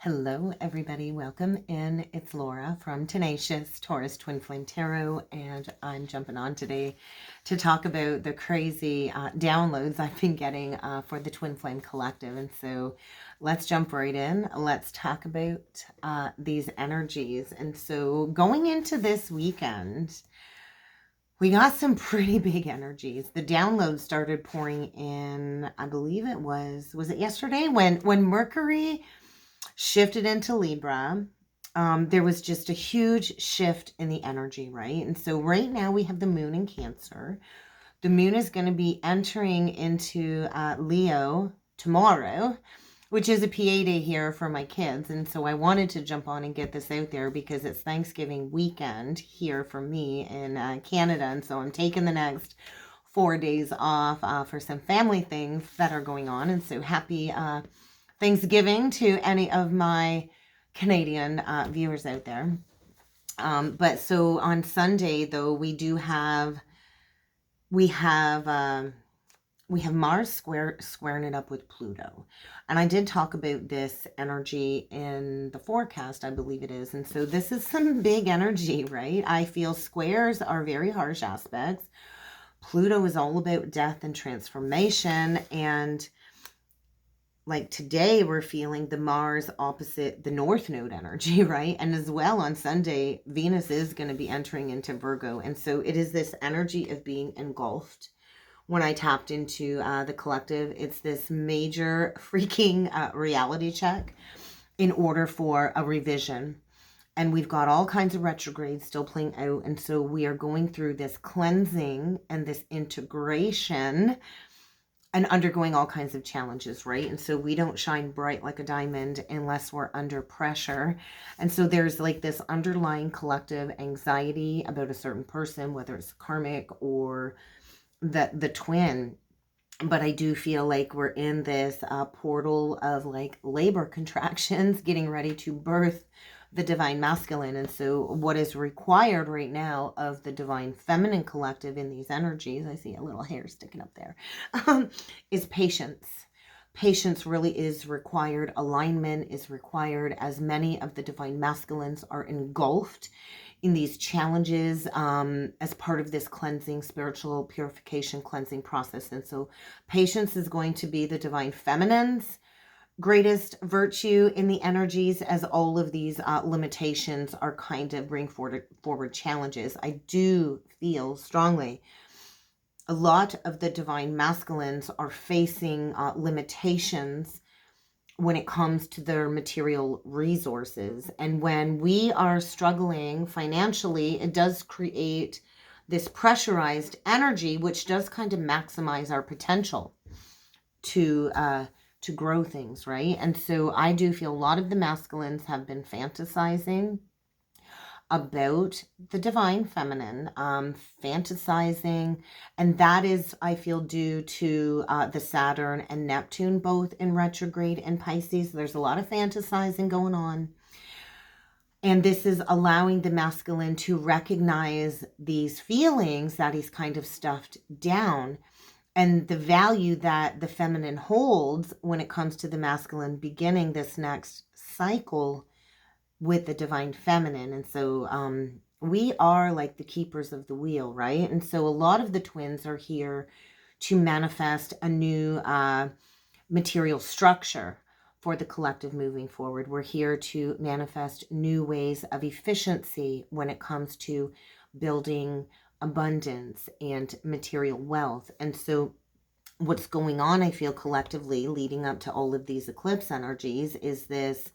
Hello, everybody. Welcome in. It's Laura from Tenacious Taurus Twin Flame Tarot, and I'm jumping on today to talk about the crazy downloads I've been getting for the Twin Flame Collective. And so let's jump right in. Let's talk about these energies. And so going into this weekend, we got some pretty big energies. The downloads started pouring in, I believe it was it yesterday when Mercury shifted into Libra. There was just a huge shift in the energy, right? And so right now we have the moon in Cancer. The moon is going to be entering into Leo tomorrow, which is a PA day here for my kids. And so I wanted to jump on and get this out there because it's Thanksgiving weekend here for me in Canada. And so I'm taking the next 4 days off for some family things that are going on. And so happy Thanksgiving to any of my Canadian viewers out there. But so on Sunday, though, we have Mars squaring it up with Pluto. And I did talk about this energy in the forecast, I believe it is. And so this is some big energy, right? I feel squares are very harsh aspects. Pluto is all about death and transformation, and like today we're feeling the Mars opposite the North Node energy, right? And as well on Sunday, Venus is going to be entering into Virgo. And so it is this energy of being engulfed. When I tapped into the collective, it's this major freaking reality check in order for a revision. And we've got all kinds of retrogrades still playing out. And so we are going through this cleansing and this integration and undergoing all kinds of challenges, right? And so we don't shine bright like a diamond unless we're under pressure. And so there's like this underlying collective anxiety about a certain person, whether it's karmic or the twin. But I do feel like we're in this portal of like labor contractions, getting ready to birth the divine masculine. And so what is required right now of the divine feminine collective in these energies, I see a little hair sticking up there, is patience. Patience really is required. Alignment is required, as many of the divine masculines are engulfed in these challenges as part of this cleansing, spiritual purification, cleansing process. And so patience is going to be the divine feminine's greatest virtue in the energies, as all of these limitations are kind of bring forward challenges. I do feel strongly a lot of the divine masculines are facing limitations when it comes to their material resources. And when we are struggling financially, it does create this pressurized energy, which does kind of maximize our potential to grow things, right? And so I do feel a lot of the masculines have been fantasizing about the divine feminine, fantasizing, and that is, I feel, due to the Saturn and Neptune both in retrograde in Pisces. There's a lot of fantasizing going on, and this is allowing the masculine to recognize these feelings that he's kind of stuffed down, and the value that the feminine holds when it comes to the masculine beginning this next cycle with the divine feminine. And so we are like the keepers of the wheel, right? And so a lot of the twins are here to manifest a new material structure for the collective moving forward. We're here to manifest new ways of efficiency when it comes to building abundance and material wealth. And so what's going on, I feel, collectively leading up to all of these eclipse energies is this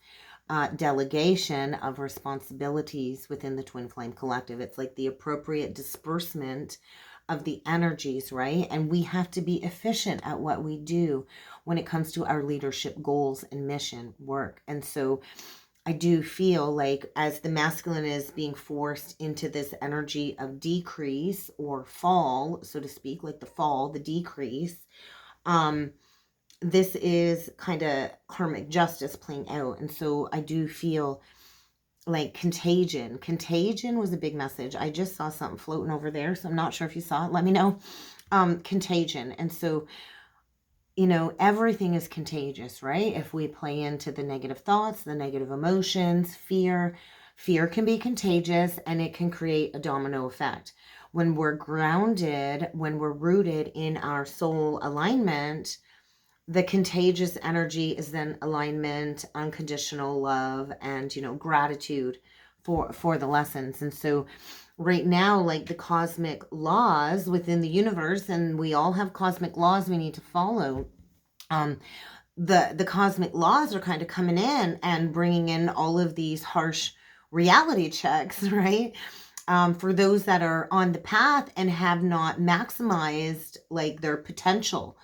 delegation of responsibilities within the Twin Flame Collective. It's like the appropriate disbursement of the energies, right? And we have to be efficient at what we do when it comes to our leadership goals and mission work. And so I do feel like as the masculine is being forced into this energy of decrease or fall, so to speak, like the fall, the decrease, this is kind of karmic justice playing out. And so I do feel like contagion. Contagion was a big message. I just saw something floating over there, so I'm not sure if you saw it. Let me know. Contagion. And so you know, everything is contagious, right? If we play into the negative thoughts, the negative emotions, fear can be contagious, and it can create a domino effect. When we're grounded, when we're rooted in our soul alignment, the contagious energy is then alignment, unconditional love, and, you know, gratitude for the lessons. And so right now, like the cosmic laws within the universe, and we all have cosmic laws we need to follow. The cosmic laws are kind of coming in and bringing in all of these harsh reality checks, right? For those that are on the path and have not maximized like their potential.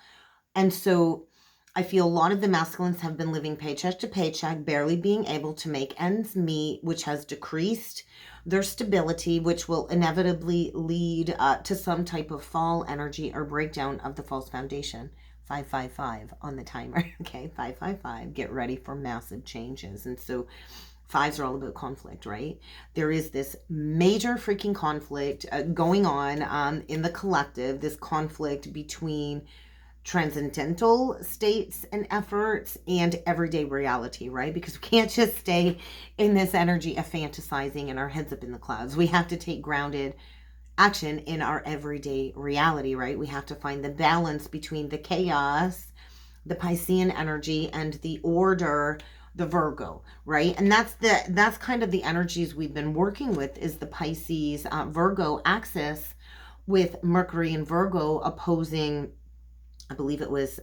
And so I feel a lot of the masculines have been living paycheck to paycheck, barely being able to make ends meet, which has decreased their stability, which will inevitably lead to some type of fall energy or breakdown of the false foundation. 555 on the timer. Okay, 555. Get ready for massive changes. And so fives are all about conflict, right? There is this major freaking conflict going on in the collective, this conflict between transcendental states and efforts and everyday reality, right? Because we can't just stay in this energy of fantasizing and our heads up in the clouds. We have to take grounded action in our everyday reality, right? We have to find the balance between the chaos, the Piscean energy, and the order, the Virgo, right? And that's kind of the energies we've been working with, is the Pisces Virgo axis, with Mercury and Virgo opposing, I believe it was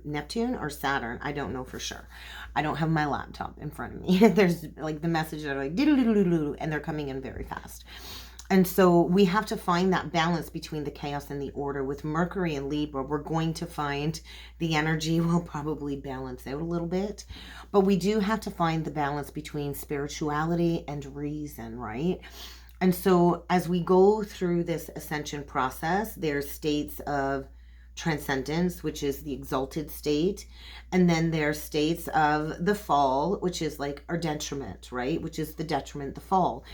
Neptune or Saturn. I don't know for sure. I don't have my laptop in front of me. There's like the messages are like doodle-doodle-doodle, and they're coming in very fast. And so we have to find that balance between the chaos and the order. With Mercury and Libra, we're going to find the energy will probably balance out a little bit. But we do have to find the balance between spirituality and reason, right? And so as we go through this ascension process, there's states of transcendence, which is the exalted state, and then there's states of the fall, which is like our detriment, right? Which is the detriment, the fall.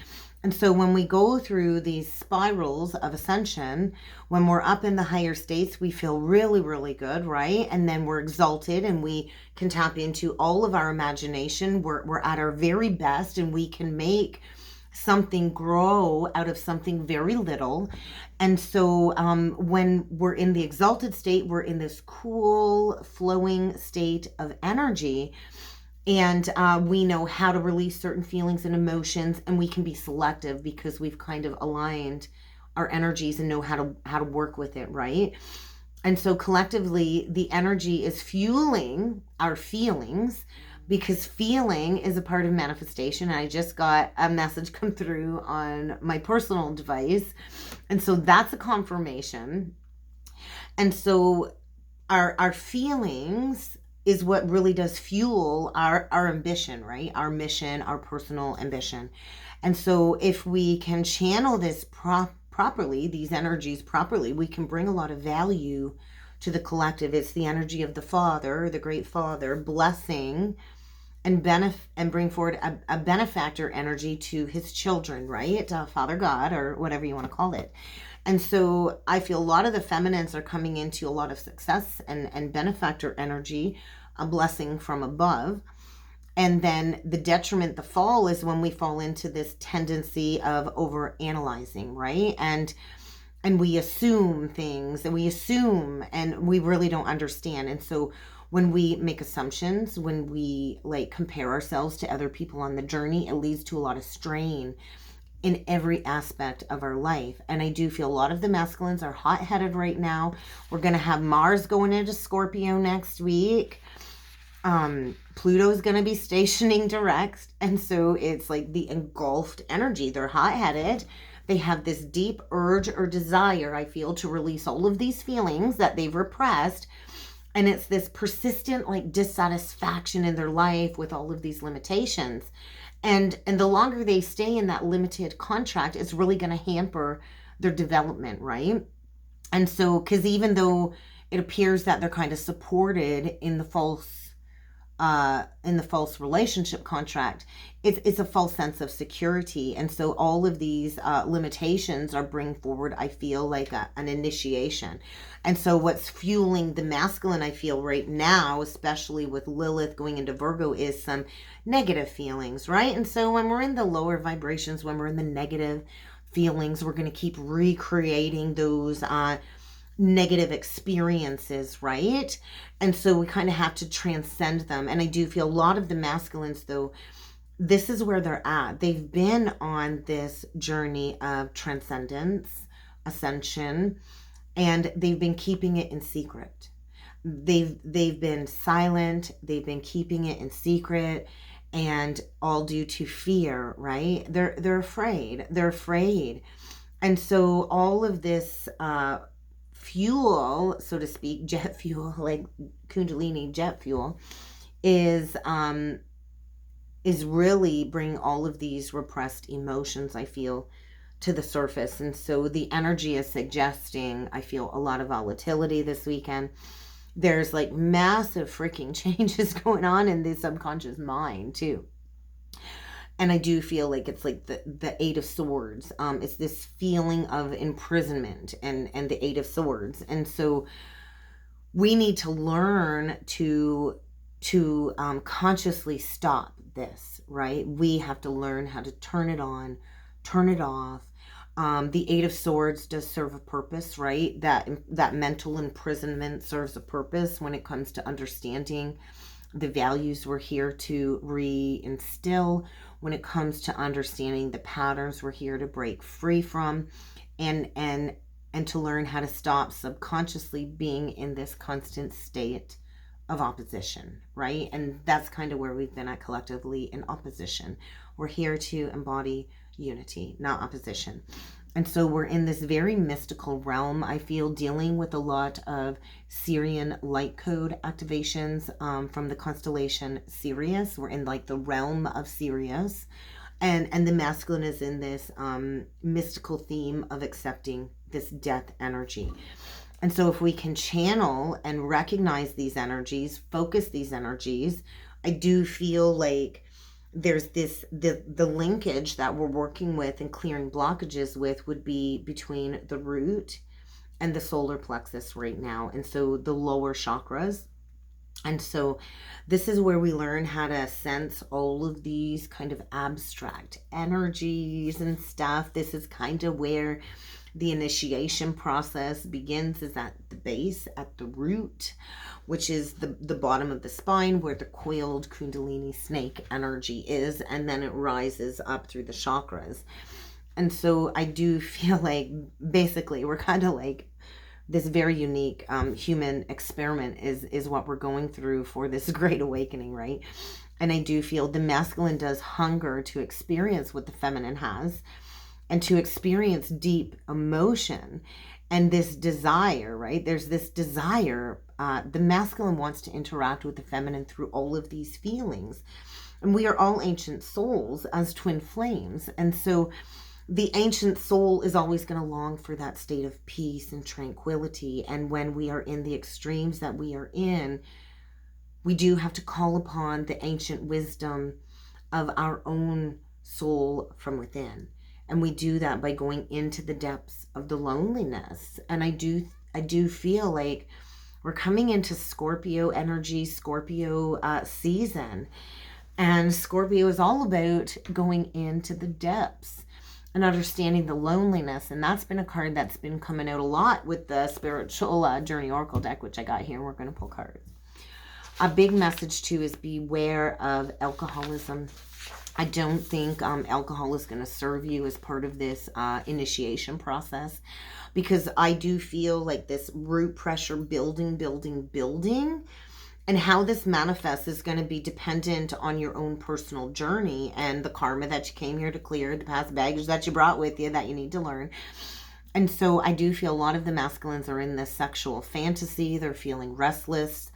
And so when we go through these spirals of ascension, when we're up in the higher states, we feel really, really good, right? And then we're exalted and we can tap into all of our imagination. We're at our very best, and we can make something grow out of something very little. And so when we're in the exalted state, we're in this cool, flowing state of energy. And we know how to release certain feelings and emotions, and we can be selective because we've kind of aligned our energies and know how to work with it, right? And so collectively, the energy is fueling our feelings, because feeling is a part of manifestation. I just got a message come through on my personal device, and so that's a confirmation. And so our feelings is what really does fuel our ambition, right? Our mission, our personal ambition. And so if we can channel this properly, these energies properly, we can bring a lot of value to the collective. It's the energy of the Father, the Great Father, blessing and bring forward a benefactor energy to his children, right? Father God, or whatever you want to call it. And so I feel a lot of the feminines are coming into a lot of success and benefactor energy, a blessing from above. And then the detriment, the fall, is when we fall into this tendency of over analyzing, right? And we assume things, and we really don't understand. And so when we make assumptions, when we like compare ourselves to other people on the journey, it leads to a lot of strain in every aspect of our life. And I do feel a lot of the masculines are hot-headed right now. We're going to have Mars going into Scorpio next week. Pluto's going to be stationing direct. And so it's like the engulfed energy. They're hot-headed. They have this deep urge or desire, I feel, to release all of these feelings that they've repressed. And it's this persistent like dissatisfaction in their life with all of these limitations. And the longer they stay in that limited contract, it's really going to hamper their development, right? And so, because even though it appears that they're kind of supported in the false in the false relationship contract, it's a false sense of security. And so all of these limitations are bring forward, I feel, like an initiation. And so what's fueling the masculine, I feel right now, especially with Lilith going into Virgo, is some negative feelings, right? And so when we're in the lower vibrations, when we're in the negative feelings, we're going to keep recreating those negative experiences, right? And so we kind of have to transcend them. And I do feel a lot of the masculines, though, this is where they're at. They've been on this journey of transcendence, ascension, and they've been keeping it in secret. They've been silent, they've been keeping it in secret, and all due to fear, right? They're afraid. They're afraid. And so all of this fuel, so to speak, jet fuel, like Kundalini jet fuel, is really bringing all of these repressed emotions, I feel, to the surface. And so the energy is suggesting, I feel, a lot of volatility this weekend. There's like massive freaking changes going on in the subconscious mind too. And I do feel like it's like the Eight of Swords. It's this feeling of imprisonment and the Eight of Swords. And so we need to learn to consciously stop this, right? We have to learn how to turn it on, turn it off. The Eight of Swords does serve a purpose, right? That mental imprisonment serves a purpose when it comes to understanding the values we're here to reinstill, when it comes to understanding the patterns we're here to break free from, and to learn how to stop subconsciously being in this constant state of opposition, right? And that's kind of where we've been at collectively, in opposition. We're here to embody unity, not opposition. And so we're in this very mystical realm, I feel, dealing with a lot of Syrian light code activations from the constellation Sirius. We're in like the realm of Sirius. And the masculine is in this mystical theme of accepting this death energy. And so if we can channel and recognize these energies, focus these energies, I do feel like there's this, the linkage that we're working with and clearing blockages with would be between the root and the solar plexus right now. And so the lower chakras. And so this is where we learn how to sense all of these kind of abstract energies and stuff. This is kind of where the initiation process begins, is at the base, at the root, which is the bottom of the spine, where the coiled Kundalini snake energy is, and then it rises up through the chakras. And so I do feel like basically we're kind of like this very unique human experiment is what we're going through for this great awakening, right? And I do feel the masculine does hunger to experience what the feminine has, and to experience deep emotion and this desire, right? There's this desire. The masculine wants to interact with the feminine through all of these feelings. And we are all ancient souls as twin flames. And so the ancient soul is always going to long for that state of peace and tranquility. And when we are in the extremes that we are in, we do have to call upon the ancient wisdom of our own soul from within. And we do that by going into the depths of the loneliness. And I do feel like we're coming into Scorpio energy, Scorpio season. And Scorpio is all about going into the depths and understanding the loneliness. And that's been a card that's been coming out a lot with the spiritual journey oracle deck, which I got here. We're going to pull cards. A big message too is beware of alcoholism. I don't think alcohol is going to serve you as part of this initiation process, because I do feel like this root pressure building, and how this manifests is going to be dependent on your own personal journey and the karma that you came here to clear, the past baggage that you brought with you that you need to learn. And so I do feel a lot of the masculines are in this sexual fantasy. They're feeling restless.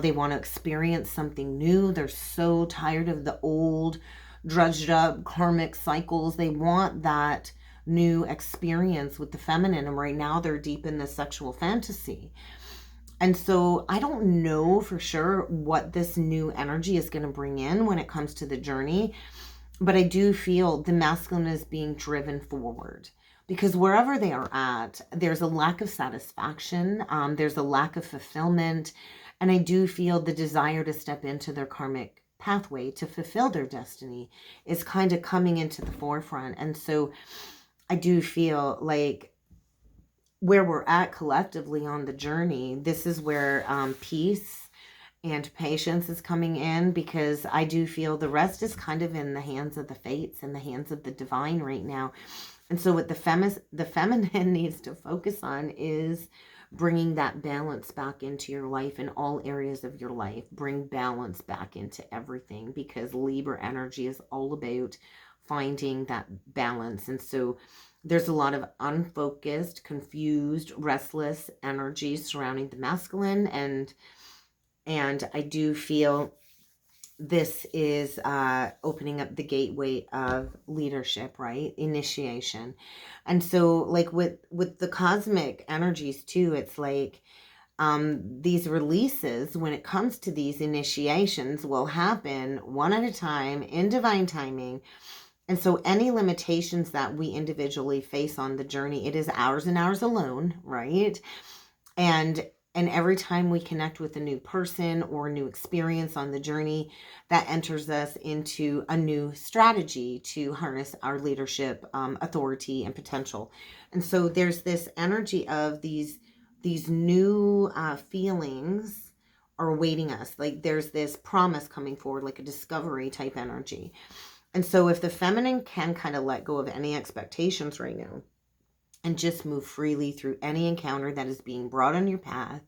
They want to experience something new. They're so tired of the old, drudged up karmic cycles. They want that new experience with the feminine. And right now they're deep in this sexual fantasy. And so I don't know for sure what this new energy is going to bring in when it comes to the journey, but I do feel the masculine is being driven forward, because wherever they are at, there's a lack of satisfaction, there's a lack of fulfillment, and I do feel the desire to step into their karmic pathway to fulfill their destiny is kind of coming into the forefront. And so I do feel like where we're at collectively on the journey, this is where peace and patience is coming in, because I do feel the rest is kind of in the hands of the fates and the hands of the divine right now. And so what the feminine needs to focus on is bringing that balance back into your life in all areas of your life. Bring balance back into everything, because Libra energy is all about finding that balance. And so there's a lot of unfocused, confused, restless energy surrounding the masculine, and I do feel this is opening up the gateway of leadership, right? Initiation. And so like with the cosmic energies too, it's like these releases, when it comes to these initiations, will happen one at a time in divine timing. And so any limitations that we individually face on the journey, it is ours and ours alone, right? And every time we connect with a new person or a new experience on the journey, that enters us into a new strategy to harness our leadership, authority, and potential. And so there's this energy of these new feelings are awaiting us. Like there's this promise coming forward, like a discovery type energy. And so if the feminine can kind of let go of any expectations right now and just move freely through any encounter that is being brought on your path,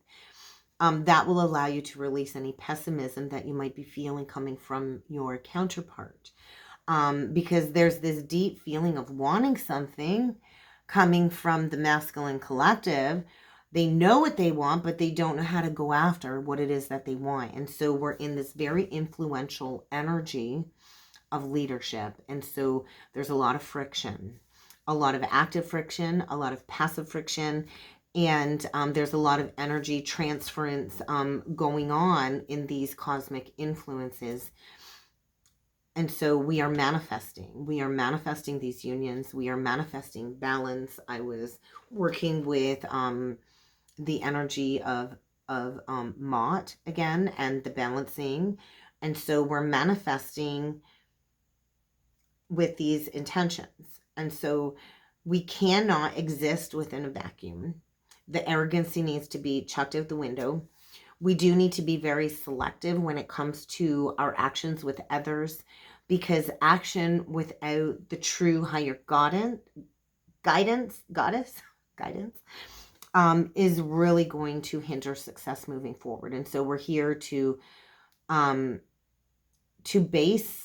that will allow you to release any pessimism that you might be feeling coming from your counterpart. Because there's this deep feeling of wanting something coming from the masculine collective. They know what they want, but they don't know how to go after what it is that they want. And so we're in this very influential energy of leadership. And so there's a lot of friction, a lot of active friction, a lot of passive friction, and there's a lot of energy transference going on in these cosmic influences. And so we are manifesting these unions. We are manifesting balance. I was working with the energy of Mott again, and the balancing. And so we're manifesting with these intentions. And so we cannot exist within a vacuum. The arrogancy needs to be chucked out the window. We do need to be very selective when it comes to our actions with others, because action without the true higher guidance is really going to hinder success moving forward. And so we're here to base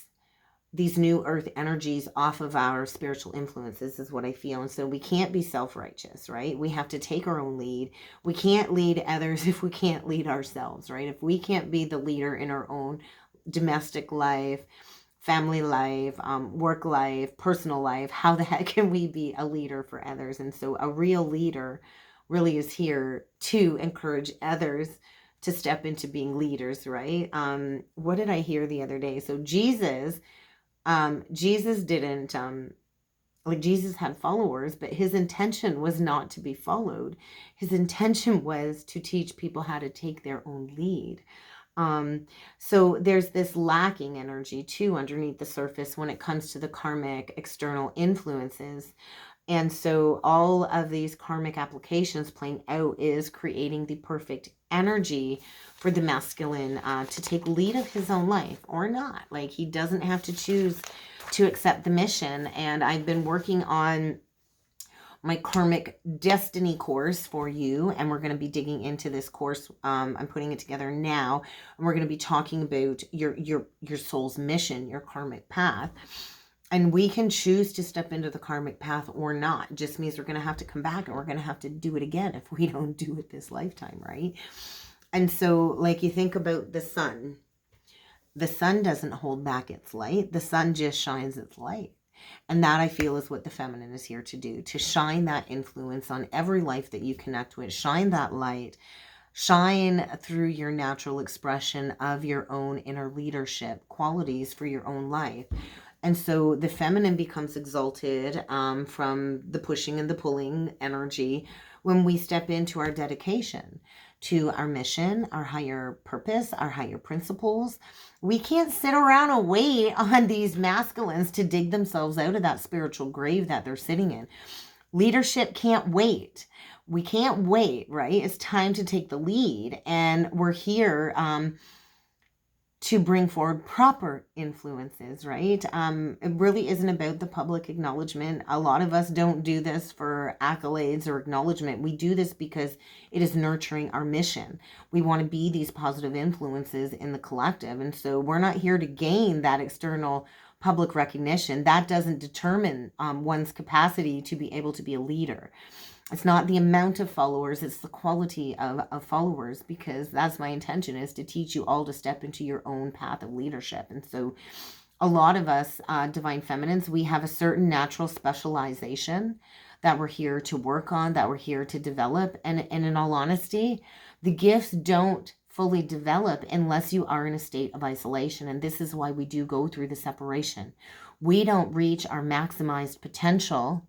these new earth energies off of our spiritual influences, is what I feel. And so we can't be self-righteous, right? We have to take our own lead. We can't lead others if we can't lead ourselves, right? If we can't be the leader in our own domestic life, family life, work life, personal life, how the heck can we be a leader for others? And so a real leader really is here to encourage others to step into being leaders, right? What did I hear the other day? So Jesus didn't, like Jesus had followers, but his intention was not to be followed. His intention was to teach people how to take their own lead. So there's this lacking energy too underneath the surface when it comes to the karmic external influences. And so all of these karmic applications playing out is creating the perfect energy for the masculine to take lead of his own life or not. Like he doesn't have to choose to accept the mission. And I've been working on my karmic destiny course for you, and we're going to be digging into this course. I'm putting it together now, and we're going to be talking about your soul's mission, your karmic path. And we can choose to step into the karmic path or not. It just means we're going to have to come back, and we're going to have to do it again if we don't do it this lifetime, right? And so, like, you think about the sun. The sun doesn't hold back its light. The sun just shines its light. And that, I feel, is what the feminine is here to do, to shine that influence on every life that you connect with. Shine that light Shine through your natural expression of your own inner leadership qualities for your own life. And so the feminine becomes exalted from the pushing and the pulling energy when we step into our dedication to our mission, our higher purpose, our higher principles. We can't sit around and wait on these masculines to dig themselves out of that spiritual grave that they're sitting in. Leadership can't wait. We can't wait, right? It's time to take the lead. And we're here to bring forward proper influences, right? It really isn't about the public acknowledgement. A lot of us don't do this for accolades or acknowledgement. We do this because it is nurturing our mission. We want to be these positive influences in the collective. And so we're not here to gain that external public recognition. That doesn't determine one's capacity to be able to be a leader. It's not the amount of followers, it's the quality of followers, because that's my intention, is to teach you all to step into your own path of leadership. And so a lot of us divine feminines, we have a certain natural specialization that we're here to work on, that we're here to develop. And in all honesty, the gifts don't fully develop unless you are in a state of isolation. And this is why we do go through the separation. We don't reach our maximized potential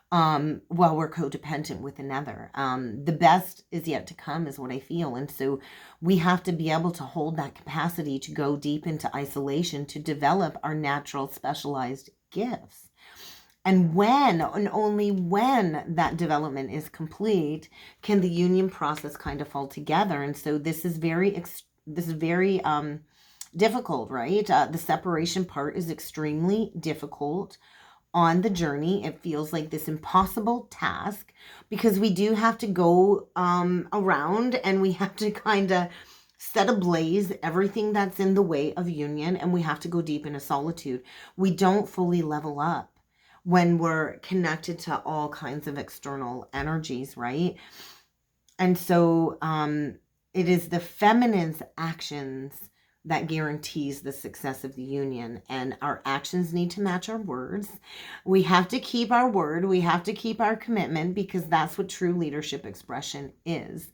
while we're codependent with another. The best is yet to come is what I feel. And so we have to be able to hold that capacity to go deep into isolation, to develop our natural specialized gifts. And when, and only when, that development is complete, can the union process kind of fall together. And so this is very difficult, right? The separation part is extremely difficult on the journey. It feels like this impossible task because we do have to go around and we have to kind of set ablaze everything that's in the way of union, and we have to go deep into solitude. We don't fully level up when we're connected to all kinds of external energies, right? And so it is the feminine's actions that guarantees the success of the union, and our actions need to match our words. We have to keep our word. We have to keep our commitment, because that's what true leadership expression is.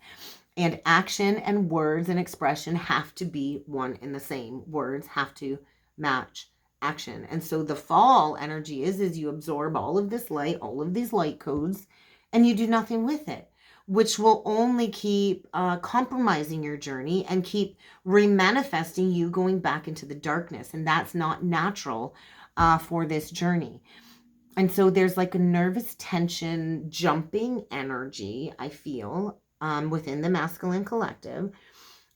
And action and words and expression have to be one and the same. Words have to match action. And so the fall energy is you absorb all of this light, all of these light codes, and you do nothing with it, which will only keep compromising your journey and keep remanifesting you going back into the darkness. And that's not natural for this journey. And so there's like a nervous tension, jumping energy, I feel, within the masculine collective.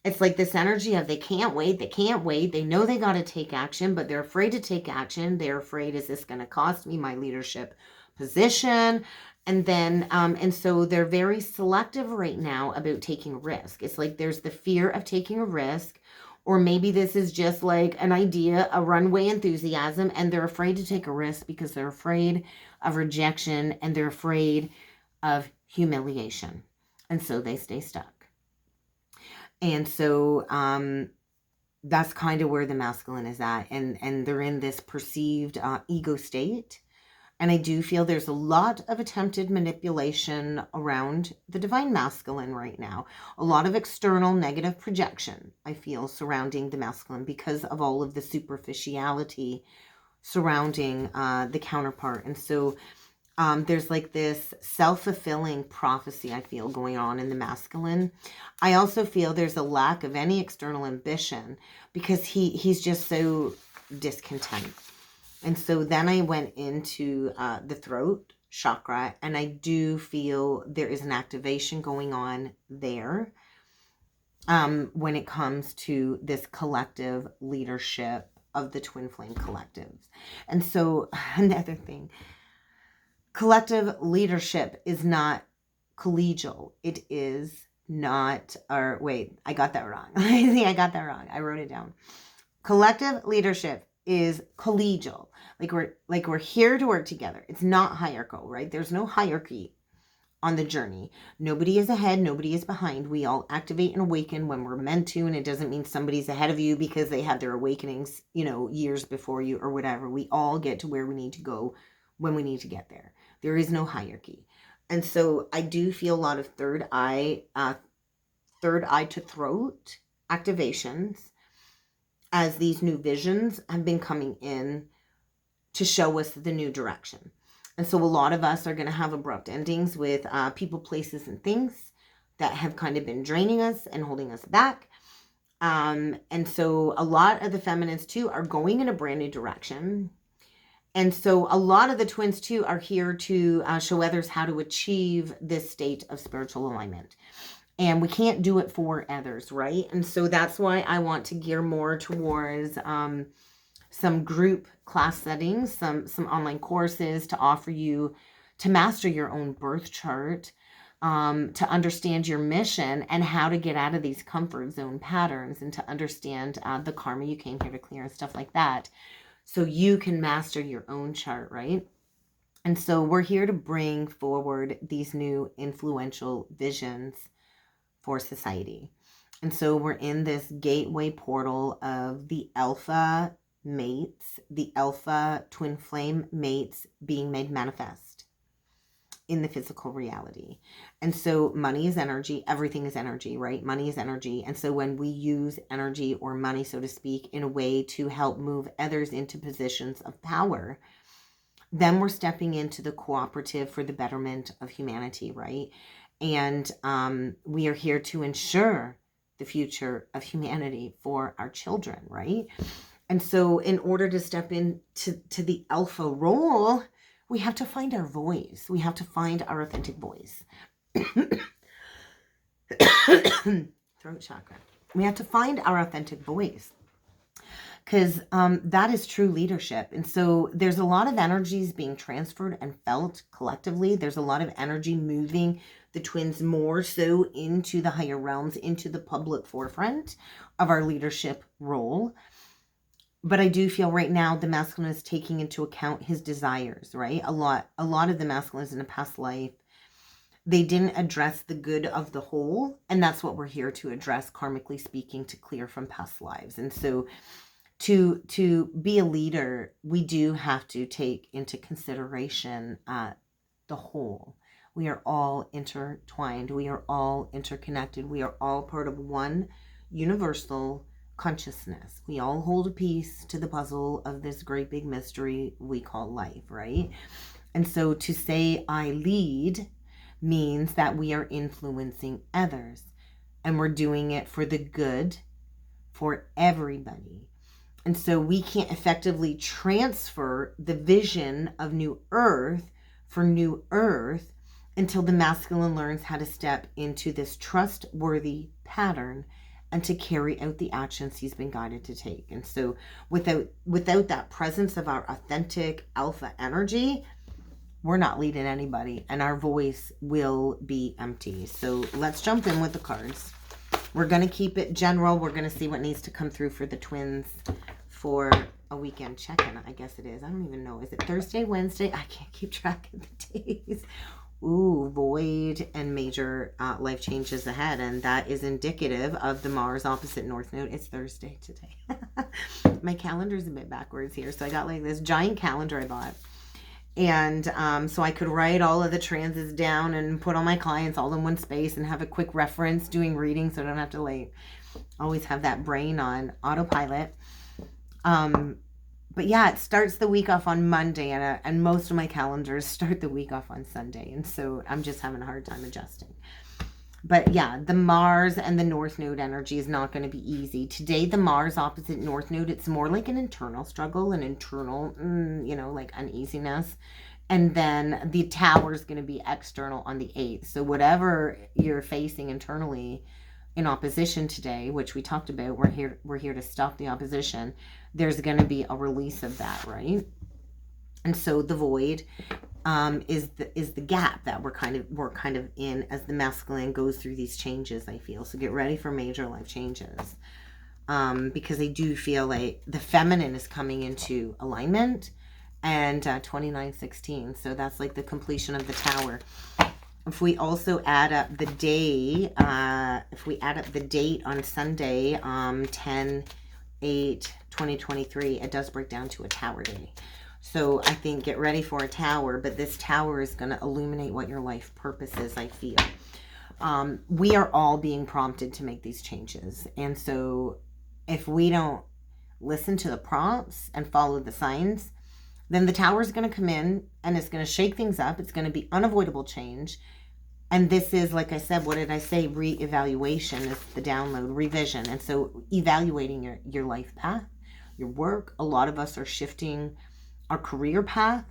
It's like this energy of they can't wait. They know they got to take action, but they're afraid to take action. They're afraid, is this going to cost me my leadership position? And then, and so they're very selective right now about taking a risk. It's like there's the fear of taking a risk, or maybe this is just like an idea, a runway enthusiasm, and they're afraid to take a risk because they're afraid of rejection and they're afraid of humiliation. And so they stay stuck. And so that's kind of where the masculine is at. And they're in this perceived ego state. And I do feel there's a lot of attempted manipulation around the divine masculine right now. A lot of external negative projection, I feel, surrounding the masculine because of all of the superficiality surrounding the counterpart. And so there's like this self-fulfilling prophecy, I feel, going on in the masculine. I also feel there's a lack of any external ambition because he's just so discontent. And so then I went into the throat chakra, and I do feel there is an activation going on there when it comes to this collective leadership of the twin flame collectives. And so another thing, collective leadership is not collegial. It is not, or wait, I got that wrong. I think I got that wrong. I wrote it down. Collective leadership is collegial. Like we're here to work together. It's not hierarchical, right? There's no hierarchy on the journey. Nobody is ahead, nobody is behind. We all activate and awaken when we're meant to, and it doesn't mean somebody's ahead of you because they had their awakenings, years before you or whatever. We all get to where we need to go when we need to get there. There is no hierarchy. And so I do feel a lot of third eye third eye to throat activations as these new visions have been coming in to show us the new direction. And so a lot of us are going to have abrupt endings with people, places, and things that have kind of been draining us and holding us back. And so a lot of the feminines too are going in a brand new direction. And so a lot of the twins too are here to show others how to achieve this state of spiritual alignment. And we can't do it for others, right? And so that's why I want to gear more towards some group class settings, some online courses to offer you to master your own birth chart, to understand your mission and how to get out of these comfort zone patterns, and to understand the karma you came here to clear and stuff like that, so you can master your own chart, right? And so we're here to bring forward these new influential visions for society. And so we're in this gateway portal of the alpha mates, the alpha twin flame mates being made manifest in the physical reality. And so money is energy. Everything is energy, right? Money is energy. And so when we use energy or money, so to speak, in a way to help move others into positions of power, then we're stepping into the cooperative for the betterment of humanity, right? And we are here to ensure the future of humanity for our children, right? And so in order to step into the alpha role, we have to find our voice. We have to find our authentic voice. Throat chakra. We have to find our authentic voice, because that is true leadership. And so there's a lot of energies being transferred and felt collectively. There's a lot of energy moving the twins more so into the higher realms, into the public forefront of our leadership role. But I do feel right now the masculine is taking into account his desires, right? A lot of the masculines in a past life, they didn't address the good of the whole. And that's what we're here to address, karmically speaking, to clear from past lives. And so to be a leader, we do have to take into consideration the whole. We are all intertwined. We are all interconnected. We are all part of one universal consciousness. We all hold a piece to the puzzle of this great big mystery we call life, right? And so to say I lead means that we are influencing others, and we're doing it for the good for everybody. And so we can't effectively transfer the vision of New Earth for New Earth until the masculine learns how to step into this trustworthy pattern and to carry out the actions he's been guided to take. And so without that presence of our authentic alpha energy, we're not leading anybody, and our voice will be empty. So let's jump in with the cards. We're going to keep it general. We're going to see what needs to come through for the twins for a weekend check-in, I guess it is. I don't even know. Is it Thursday, Wednesday? I can't keep track of the days. Ooh, void and major life changes ahead. And that is indicative of the Mars opposite North Node. It's Thursday today. My calendar's a bit backwards here. So I got like this giant calendar I bought. And so I could write all of the transits down and put all my clients all in one space and have a quick reference doing readings, so I don't have to like always have that brain on autopilot. But yeah, it starts the week off on Monday, and most of my calendars start the week off on Sunday. And so I'm just having a hard time adjusting. But yeah, the Mars and the North Node energy is not going to be easy. Today, the Mars opposite North Node, it's more like an internal struggle, an internal, like uneasiness. And then the Tower is going to be external on the 8th. So whatever you're facing internally in opposition today, which we talked about, we're here to stop the opposition. There's going to be a release of that, right? And so the void is the gap that we're kind of in as the masculine goes through these changes, I feel. So get ready for major life changes, because I do feel like the feminine is coming into alignment, and 2916. So that's like the completion of the Tower. If we also add up the day, if we add up the date on Sunday, 10/8/2023, it does break down to a Tower day. So I think get ready for a Tower, but this Tower is going to illuminate what your life purpose is, I feel. We are all being prompted to make these changes. And so if we don't listen to the prompts and follow the signs, then the tower is going to come in and it's going to shake things up. It's going to be unavoidable change. And this is, like I said, what did I say? Re-evaluation is the download, revision. And so evaluating your life path, your work. A lot of us are shifting our career path,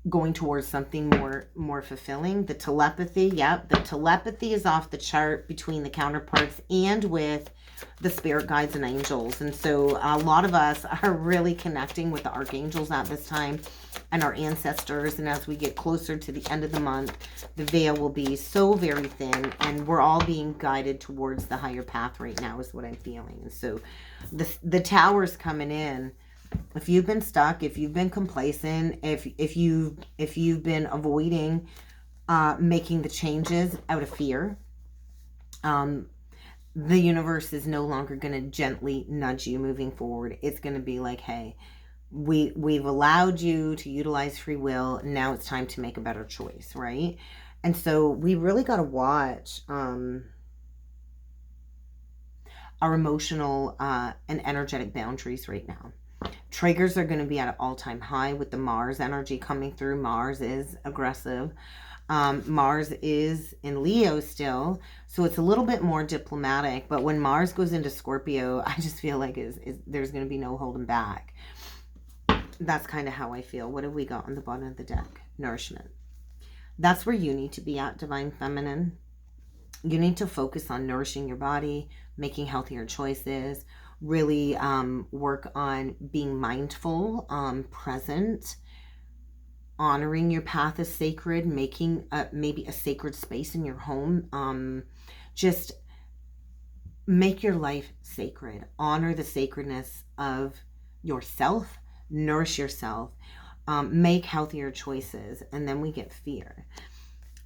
going towards something more fulfilling. The telepathy, the telepathy is off the chart between the counterparts and with the spirit guides and angels. And so a lot of us are really connecting with the archangels at this time and our ancestors. And as we get closer to the end of the month, the veil will be so very thin, and we're all being guided towards the higher path right now is what I'm feeling. And so the tower's coming in. If you've been stuck, if you've been complacent, if you've been avoiding making the changes out of fear, the universe is no longer going to gently nudge you moving forward. It's going to be like, hey, we've allowed you to utilize free will. Now it's time to make a better choice, right? And so we really got to watch our emotional and energetic boundaries right now. Triggers are going to be at an all-time high with the Mars energy coming through. Mars is aggressive. Mars is in Leo still, so it's a little bit more diplomatic. But when Mars goes into Scorpio, I just feel like there's going to be no holding back. That's kind of how I feel. What have we got on the bottom of the deck? Nourishment. That's where you need to be at, Divine Feminine. You need to focus on nourishing your body, making healthier choices, really work on being mindful, present, honoring your path as sacred, making maybe a sacred space in your home. Just make your life sacred. Honor the sacredness of yourself. Nourish yourself. Make healthier choices. And then we get fear.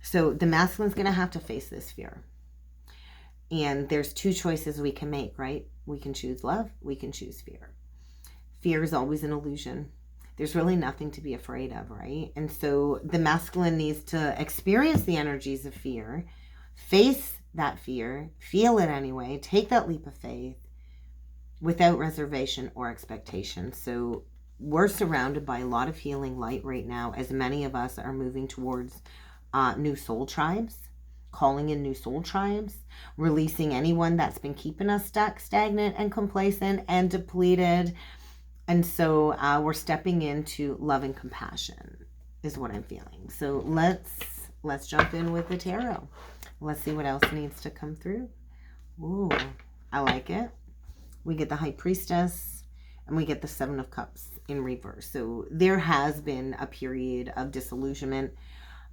So the masculine's going to have to face this fear. And there's two choices we can make, right? We can choose love. We can choose fear. Fear is always an illusion. There's really nothing to be afraid of, right? And so the masculine needs to experience the energies of fear, face that fear, feel it anyway, take that leap of faith without reservation or expectation. So we're surrounded by a lot of healing light right now, as many of us are moving towards new soul tribes, calling in new soul tribes, releasing anyone that's been keeping us stuck, stagnant, and complacent, and depleted. And so we're stepping into love and compassion is what I'm feeling. So let's jump in with the tarot. Let's see what else needs to come through. Ooh, I like it. We get the High Priestess and we get the Seven of Cups in reverse. So there has been a period of disillusionment.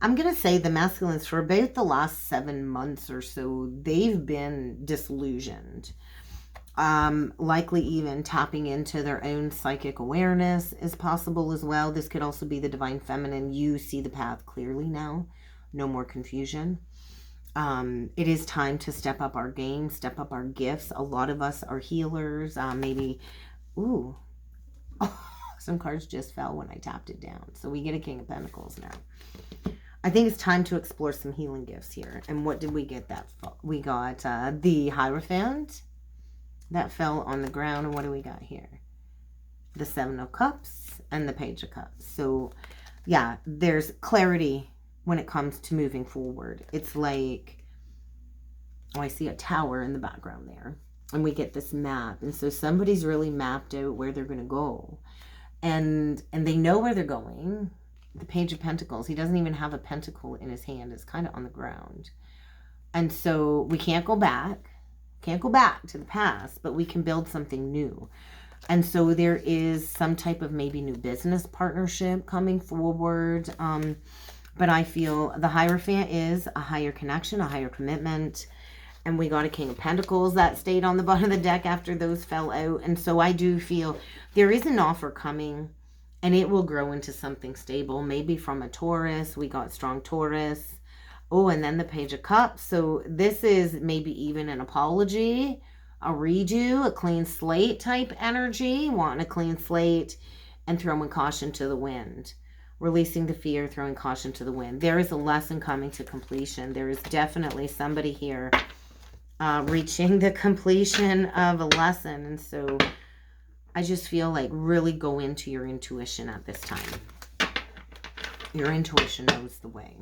I'm going to say the masculines for about the last 7 months or so, they've been disillusioned. Likely even tapping into their own psychic awareness is possible as well. This could also be the Divine Feminine. You see the path clearly now. No more confusion. It is time to step up our game, step up our gifts. A lot of us are healers. Maybe, ooh, some cards just fell when I tapped it down. So we get a King of Pentacles now. I think it's time to explore some healing gifts here. And what did we get that for? We got the Hierophant. That fell on the ground. And what do we got here? The Seven of Cups and the Page of Cups. So, yeah, there's clarity when it comes to moving forward. It's like, oh, I see a tower in the background there. And we get this map. And so somebody's really mapped out where they're going to go. And they know where they're going. The Page of Pentacles. He doesn't even have a pentacle in his hand. It's kind of on the ground. And so we can't go back. Can't go back to the past, but we can build something new. And so there is some type of maybe new business partnership coming forward. But I feel the Hierophant is a higher connection, a higher commitment. And we got a King of Pentacles that stayed on the bottom of the deck after those fell out. And so I do feel there is an offer coming and it will grow into something stable. Maybe from a Taurus. We got strong Taurus. Oh, and then the Page of Cups. So this is maybe even an apology, a redo, a clean slate type energy. Wanting a clean slate and throwing caution to the wind. releasing the fear, throwing caution to the wind. There is a lesson coming to completion. There is definitely somebody here reaching the completion of a lesson. And so I just feel like really go into your intuition at this time. Your intuition knows the way.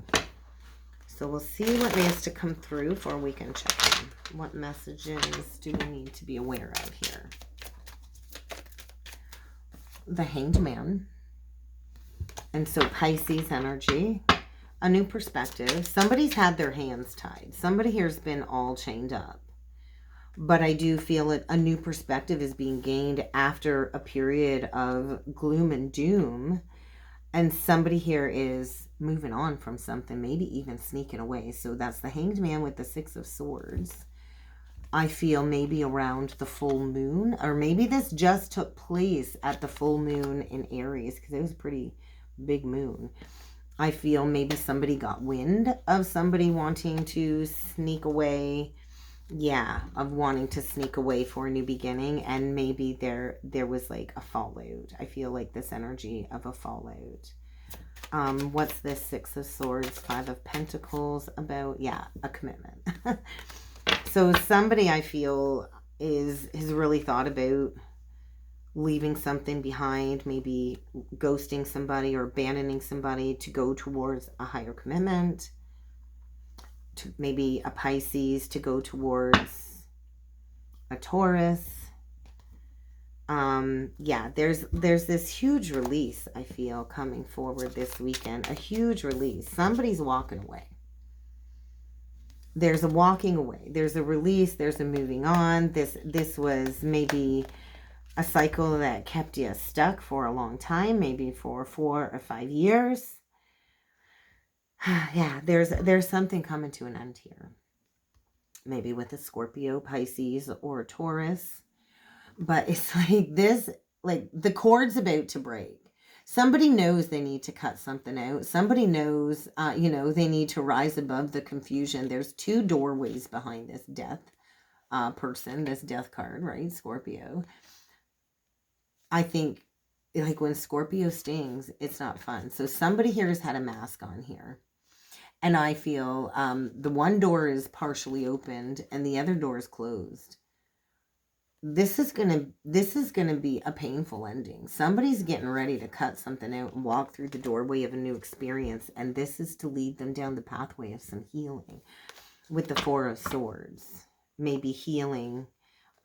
So we'll see what needs to come through before we can check in. What messages do we need to be aware of here? The Hanged Man. And so Pisces energy. A new perspective. Somebody's had their hands tied. Somebody here's been all chained up. But I do feel it. A new perspective is being gained after a period of gloom and doom. And somebody here is moving on from something, maybe even sneaking away. So that's the Hanged Man with the Six of Swords. I feel maybe around the full moon, or maybe this just took place at the full moon in Aries, because it was a pretty big moon. I feel maybe somebody got wind of somebody wanting to sneak away. Yeah, of wanting to sneak away for a new beginning, and maybe there was like a fallout. I feel like this energy of a fallout. What's this Six of Swords, Five of Pentacles about? Yeah, a commitment. So somebody I feel has really thought about leaving something behind, maybe ghosting somebody or abandoning somebody to go towards a higher commitment. To maybe a Pisces to go towards a Taurus. Yeah, there's this huge release I feel coming forward this weekend. A huge release. Somebody's walking away. There's a walking away. There's a release. There's a moving on. This was maybe a cycle that kept you stuck for a long time, maybe for 4 or 5 years. Yeah, there's something coming to an end here. Maybe with a Scorpio, Pisces, or a Taurus. But it's like this, like the cord's about to break. Somebody knows they need to cut something out. Somebody knows, they need to rise above the confusion. There's 2 doorways behind this death person, this death card, right? Scorpio. I think, like when Scorpio stings, it's not fun. So somebody here has had a mask on here. And I feel the one door is partially opened and the other door is closed. This is gonna be a painful ending. Somebody's getting ready to cut something out and walk through the doorway of a new experience. And this is to lead them down the pathway of some healing. With the Four of Swords. Maybe healing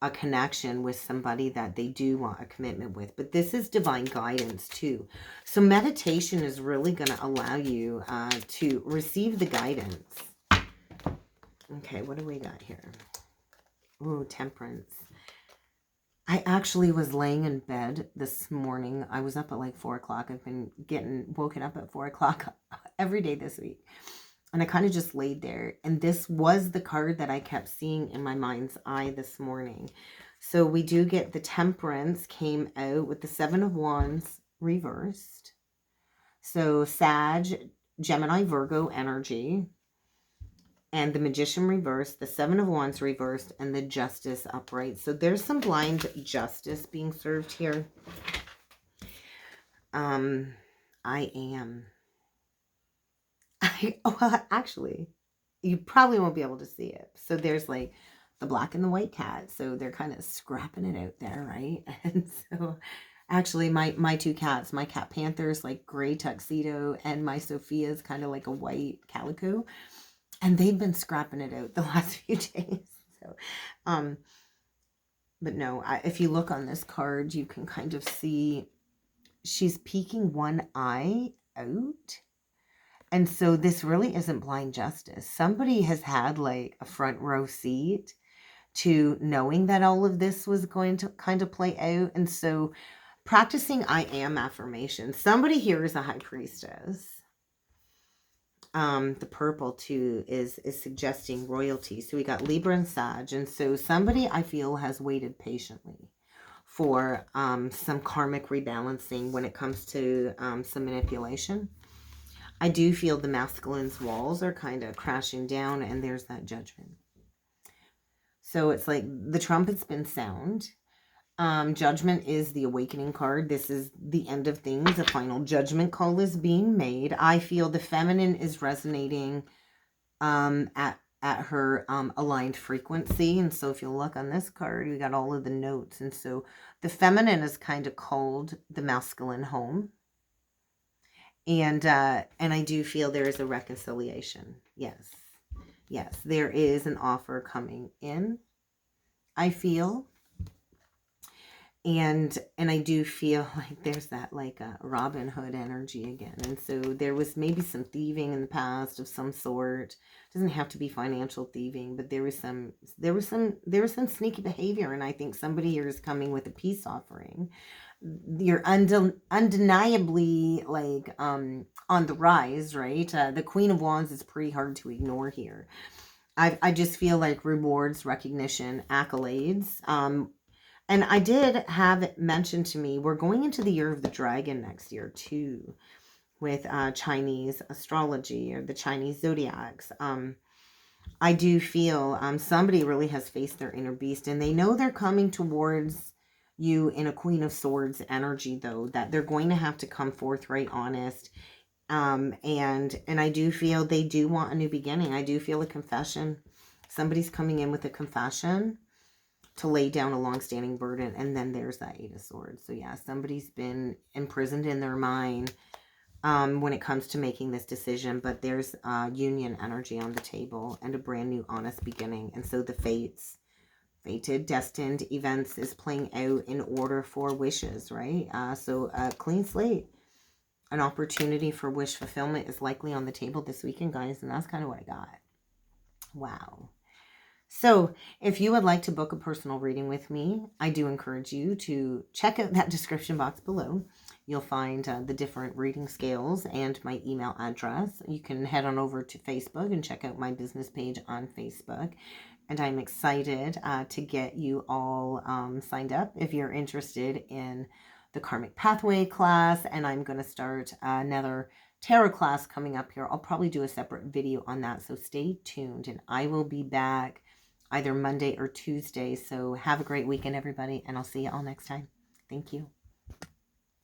a connection with somebody that they do want a commitment with. But this is divine guidance too. So meditation is really going to allow you to receive the guidance. Okay, what do we got here? Ooh, Temperance. I actually was laying in bed this morning. I was up at like 4 o'clock. I've been woken up at 4 o'clock every day this week. And I kind of just laid there. And this was the card that I kept seeing in my mind's eye this morning. So we do get the Temperance came out with the 7 of Wands reversed. So Sag, Gemini, Virgo energy. And the Magician reversed, the 7 of Wands reversed, and the Justice upright. So there's some blind justice being served here. Well, actually, you probably won't be able to see it. So there's like the black and the white cat. So they're kind of scrapping it out there, right? And so actually my 2 cats, my cat Panther's like gray tuxedo and my Sophia's kind of like a white calico. And they've been scrapping it out the last few days. So, but no, if you look on this card, you can kind of see she's peeking one eye out. And so this really isn't blind justice. Somebody has had like a front row seat to knowing that all of this was going to kind of play out. And so practicing I am affirmation. Somebody here is a high priestess. The purple too is suggesting royalty. So we got Libra and Sag. And so somebody I feel has waited patiently for some karmic rebalancing when it comes to some manipulation. I do feel the masculine's walls are kind of crashing down, and there's that Judgment. So it's like the trumpet's been sound. Judgment is the awakening card. This is the end of things. A final judgment call is being made. I feel the feminine is resonating at her aligned frequency. And so if you look on this card, we got all of the notes. And so the feminine is kind of called the masculine home. And I do feel there is a reconciliation. Yes. Yes, there is an offer coming in, I feel. And I do feel like there's that like a Robin Hood energy again. And so there was maybe some thieving in the past of some sort. It doesn't have to be financial thieving, but there was some sneaky behavior. And I think somebody here is coming with a peace offering. You're undeniably like on the rise, right? The Queen of Wands is pretty hard to ignore here. I just feel like rewards, recognition, accolades. And I did have it mentioned to me, we're going into the year of the dragon next year too, with Chinese astrology or the Chinese zodiacs. I do feel somebody really has faced their inner beast, and they know they're coming towards you in a Queen of Swords energy, though, that they're going to have to come forthright, honest. And I do feel they do want a new beginning. I do feel a confession. Somebody's coming in with a confession to lay down a long-standing burden, and then there's that Eight of Swords. So yeah, somebody's been imprisoned in their mind when it comes to making this decision, but there's union energy on the table and a brand new honest beginning. And so the fated, destined events is playing out in order for wishes, right? So a clean slate, an opportunity for wish fulfillment is likely on the table this weekend, guys, and that's kind of what I got. Wow. So if you would like to book a personal reading with me, I do encourage you to check out that description box below. You'll find the different reading scales and my email address. You can head on over to Facebook and check out my business page on Facebook. And I'm excited to get you all signed up if you're interested in the Karmic Pathway class. And I'm going to start another tarot class coming up here. I'll probably do a separate video on that. So stay tuned, and I will be back either Monday or Tuesday. So have a great weekend, everybody, and I'll see you all next time. Thank you.